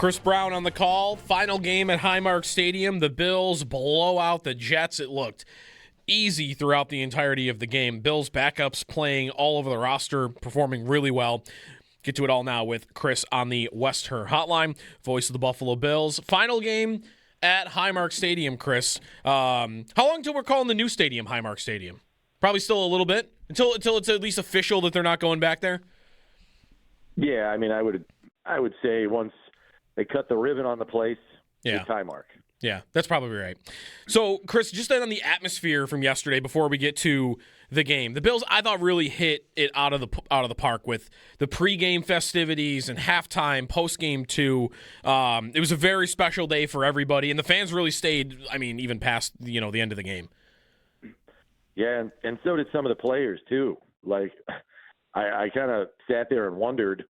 Chris Brown on the call. Final game at Highmark Stadium. The Bills blow out the Jets. It looked easy throughout the entirety of the game. Bills backups playing all over the roster, performing really well. Get to it all now with Chris on the Westher Hotline, voice of the Buffalo Bills. Final game at Highmark Stadium, Chris. How long until we're calling the new stadium Highmark Stadium? Probably still a little bit until it's at least official that they're not going back there. Yeah, I mean, I would say once they cut the ribbon on the place, it's Highmark. Yeah, that's probably right. So, Chris, just on the atmosphere from yesterday before we get to the game, the Bills, I thought, really hit it out of the park with the pregame festivities and halftime, postgame too. It was a very special day for everybody, and the fans really stayed. I mean, even past the end of the game. Yeah, and so did some of the players too. Like, I kind of sat there and wondered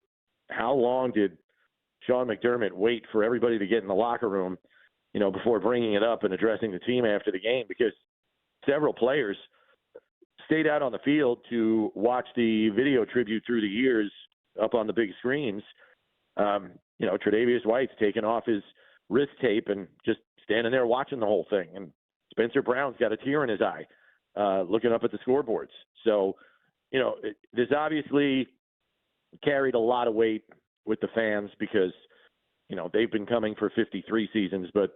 how long did Sean McDermott wait for everybody to get in the locker room, before bringing it up and addressing the team after the game, because several players stayed out on the field to watch the video tribute through the years up on the big screens. Tre'Davious White's taken off his wrist tape and just standing there watching the whole thing. And Spencer Brown's got a tear in his eye looking up at the scoreboards. So, this obviously carried a lot of weight with the fans because, they've been coming for 53 seasons. But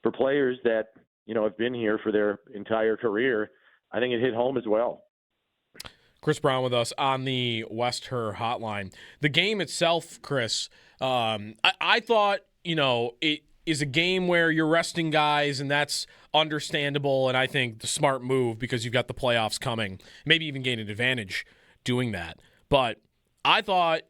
for players that, have been here for their entire career, I think it hit home as well. Chris Brown with us on the Westher Hotline. The game itself, Chris, I thought, it is a game where you're resting guys, and that's understandable, and I think the smart move because you've got the playoffs coming. Maybe even gain an advantage doing that. But I thought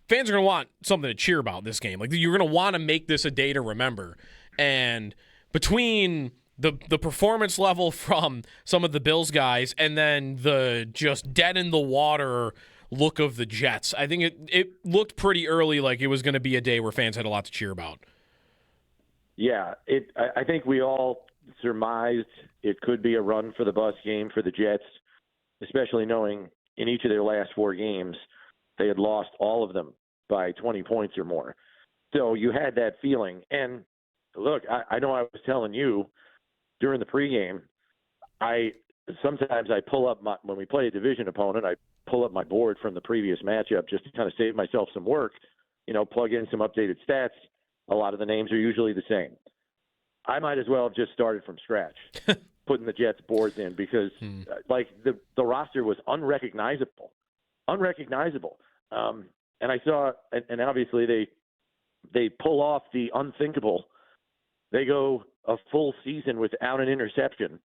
fans are going to want something to cheer about this game. Like, you're going to want to make this a day to remember. And between the performance level from some of the Bills guys and then the just dead-in-the-water look of the Jets, I think it looked pretty early like it was going to be a day where fans had a lot to cheer about. Yeah, I think we all surmised it could be a run for the bus game for the Jets, especially knowing in each of their last four games they had lost all of them by 20 points or more. So you had that feeling. And look, I know I was telling you during the pregame, sometimes I pull up when we play a division opponent, I pull up my board from the previous matchup just to kind of save myself some work, plug in some updated stats. A lot of the names are usually the same. I might as well have just started from scratch, putting the Jets boards in because the roster was unrecognizable. And I saw, and obviously they pull off the unthinkable. They go a full season without an interception,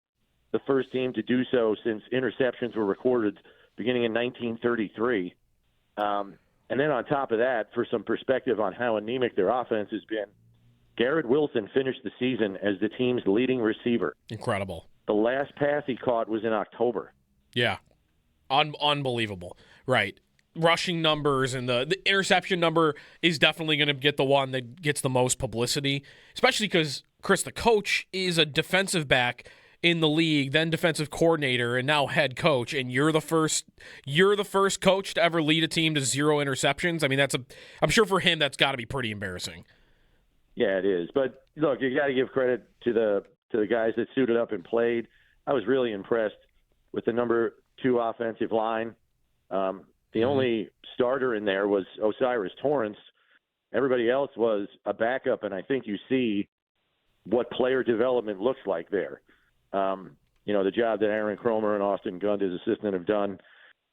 the first team to do so since interceptions were recorded beginning in 1933. And then on top of that, for some perspective on how anemic their offense has been, Garrett Wilson finished the season as the team's leading receiver. Incredible. The last pass he caught was in October. Yeah. Unbelievable. Right. Rushing numbers and the interception number is definitely going to get the one that gets the most publicity, especially because, Chris, the coach is a defensive back in the league, then defensive coordinator, and now head coach, and you're the first coach to ever lead a team to 0 interceptions. I mean, I'm sure for him that's got to be pretty embarrassing. Yeah, it is. But look, you got to give credit to the guys that suited up and played. I was really impressed with the number 2 offensive line. The only starter in there was Osiris Torrance. Everybody else was a backup, and I think you see what player development looks like there. The job that Aaron Cromer and Austin Gund, his assistant, have done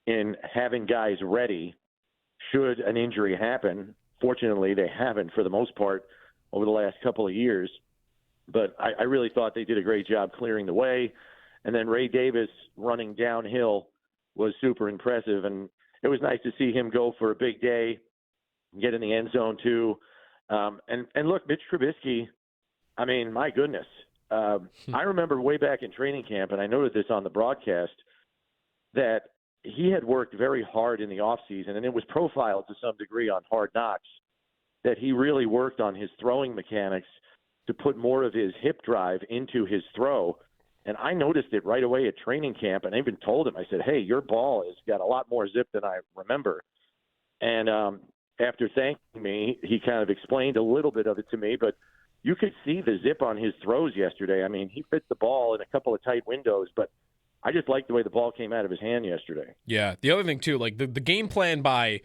in having guys ready should an injury happen. Fortunately, they haven't for the most part over the last couple of years. But I really thought they did a great job clearing the way. And then Ray Davis running downhill was super impressive. And it was nice to see him go for a big day, get in the end zone too. And look, Mitch Trubisky, I mean, my goodness. I remember way back in training camp, and I noted this on the broadcast, that he had worked very hard in the offseason, and it was profiled to some degree on Hard Knocks, that he really worked on his throwing mechanics to put more of his hip drive into his throw. And I noticed it right away at training camp, and I even told him, I said, hey, your ball has got a lot more zip than I remember. And after thanking me, he kind of explained a little bit of it to me, but you could see the zip on his throws yesterday. I mean, he fit the ball in a couple of tight windows, but I just liked the way the ball came out of his hand yesterday. Yeah. The other thing, too, like the game plan by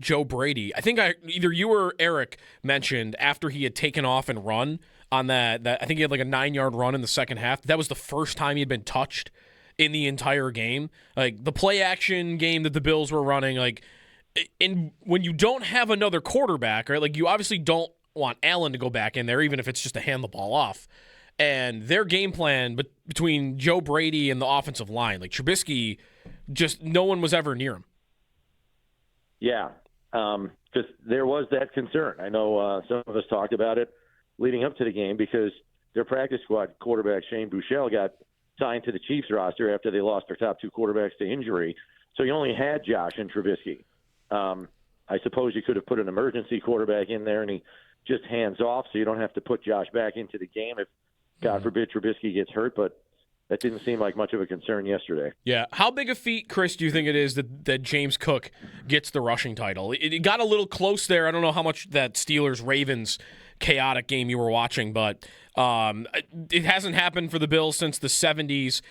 Joe Brady, I think either you or Eric mentioned after he had taken off and run on that I think he had like a 9-yard run in the second half. That was the first time he had been touched in the entire game. Like the play action game that the Bills were running, like, and when you don't have another quarterback, right, like you obviously don't want Allen to go back in there, even if it's just to hand the ball off. And their game plan between Joe Brady and the offensive line, like Trubisky, just no one was ever near him. Yeah, just there was that concern. I know some of us talked about it leading up to the game because their practice squad quarterback, Shane Buechele, got signed to the Chiefs roster after they lost their top two quarterbacks to injury. So you only had Josh and Trubisky. I suppose you could have put an emergency quarterback in there and he just hands off so you don't have to put Josh back into the game if, God forbid, Trubisky gets hurt, but that didn't seem like much of a concern yesterday. Yeah. How big a feat, Chris, do you think it is that James Cook gets the rushing title? It got a little close there. I don't know how much that Steelers-Ravens chaotic game you were watching, but it hasn't happened for the Bills since the 70s.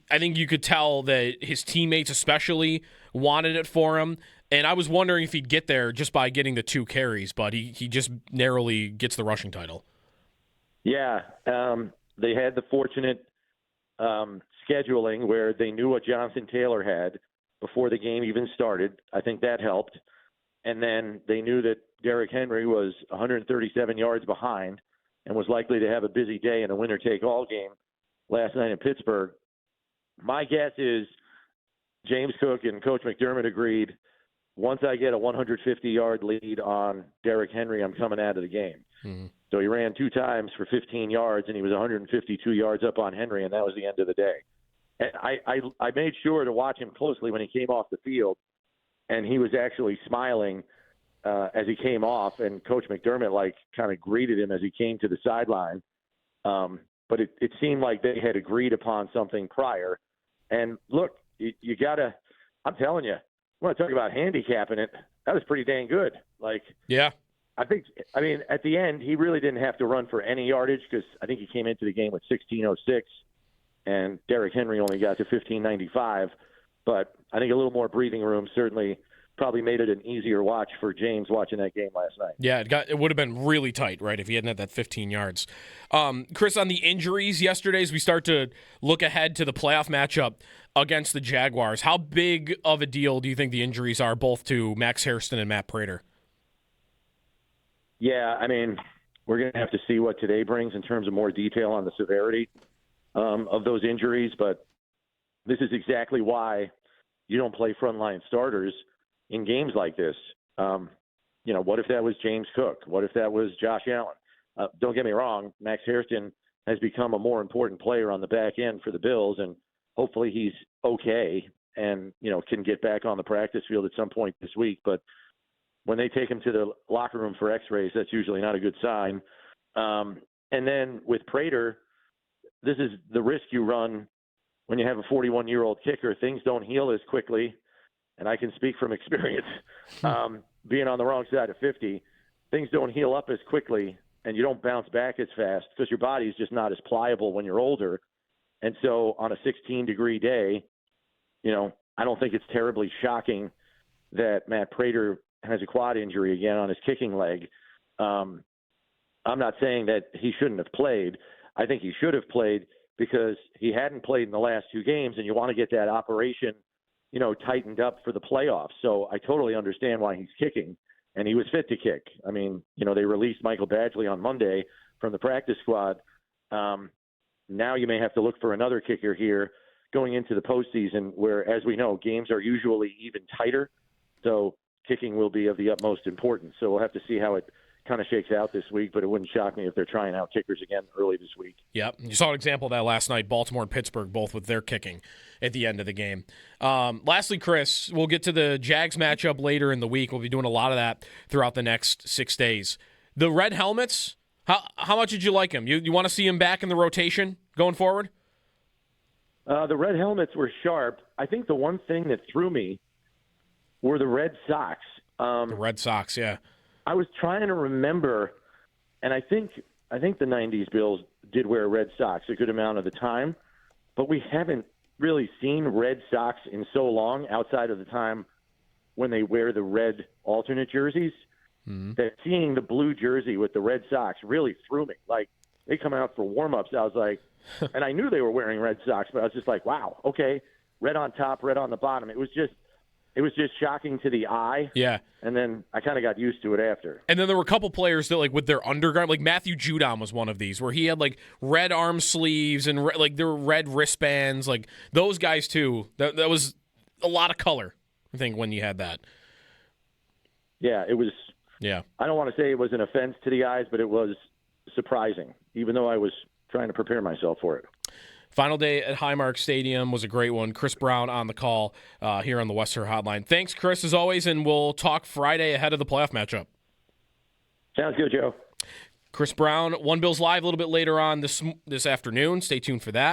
I think you could tell that his teammates especially wanted it for him, and I was wondering if he'd get there just by getting the 2 carries, but he just narrowly gets the rushing title. Yeah. They had the fortunate scheduling where they knew what Jonathan Taylor had before the game even started. I think that helped. And then they knew that Derrick Henry was 137 yards behind and was likely to have a busy day in a winner-take-all game last night in Pittsburgh. My guess is James Cook and Coach McDermott agreed, once I get a 150-yard lead on Derrick Henry, I'm coming out of the game. Mm-hmm. So he ran 2 times for 15 yards, and he was 152 yards up on Henry, and that was the end of the day. And I made sure to watch him closely when he came off the field, and he was actually smiling as he came off, and Coach McDermott kind of greeted him as he came to the sideline. But it seemed like they had agreed upon something prior. And look, you got to – I'm telling you, I want to talk about handicapping it. That was pretty dang good. Yeah. I mean, at the end, he really didn't have to run for any yardage because I think he came into the game with 16:06, and Derrick Henry only got to 15:95. But I think a little more breathing room certainly probably made it an easier watch for James watching that game last night. Yeah, it would have been really tight, right, if he hadn't had that 15 yards. Chris, on the injuries yesterday, as we start to look ahead to the playoff matchup against the Jaguars, how big of a deal do you think the injuries are both to Max Hairston and Matt Prater? Yeah, I mean, we're going to have to see what today brings in terms of more detail on the severity of those injuries, but this is exactly why you don't play frontline starters in games like this. What if that was James Cook? What if that was Josh Allen? Don't get me wrong, Max Hairston has become a more important player on the back end for the Bills, and hopefully he's okay and, can get back on the practice field at some point this week. But when they take him to the locker room for x-rays, that's usually not a good sign. And then with Prater, this is the risk you run when you have a 41-year-old kicker. Things don't heal as quickly, and I can speak from experience. Being on the wrong side of 50, things don't heal up as quickly, and you don't bounce back as fast because your body is just not as pliable when you're older. And so on a 16-degree day, I don't think it's terribly shocking that Matt Prater has a quad injury again on his kicking leg. I'm not saying that he shouldn't have played. I think he should have played because he hadn't played in the last 2 games, and you want to get that operation, tightened up for the playoffs. So I totally understand why he's kicking, and he was fit to kick. I mean, they released Michael Badgley on Monday from the practice squad. Now you may have to look for another kicker here going into the postseason where, as we know, games are usually even tighter. So kicking will be of the utmost importance. So we'll have to see how it kind of shakes out this week, but it wouldn't shock me if they're trying out kickers again early this week. Yep. You saw an example of that last night, Baltimore and Pittsburgh, both with their kicking at the end of the game. Lastly, Chris, we'll get to the Jags matchup later in the week. We'll be doing a lot of that throughout the next 6 days. The red helmets, how much did you like them? You want to see them back in the rotation going forward? The red helmets were sharp. I think the one thing that threw me were the Red Sox. The Red Sox, yeah. I was trying to remember, and I think the 90s Bills did wear red socks a good amount of the time, but we haven't really seen red socks in so long outside of the time when they wear the red alternate jerseys. That seeing the blue jersey with the red socks really threw me. Like, they come out for warm-ups, I was like, and I knew they were wearing red socks, but I was just like, wow, okay, red on top, red on the bottom. It was just shocking to the eye. Yeah. And then I kind of got used to it after. And then there were a couple players that, like, with their undergarment, like Matthew Judon was one of these, where he had, like, red arm sleeves and, like, there were red wristbands. Like, those guys, too. That was a lot of color, I think, when you had that. Yeah, it was. Yeah. I don't want to say it was an offense to the eyes, but it was surprising, even though I was trying to prepare myself for it. Final day at Highmark Stadium was a great one. Chris Brown on the call here on the Western Hotline. Thanks, Chris, as always, and we'll talk Friday ahead of the playoff matchup. Sounds good, Joe. Chris Brown, One Bills Live a little bit later on this afternoon. Stay tuned for that.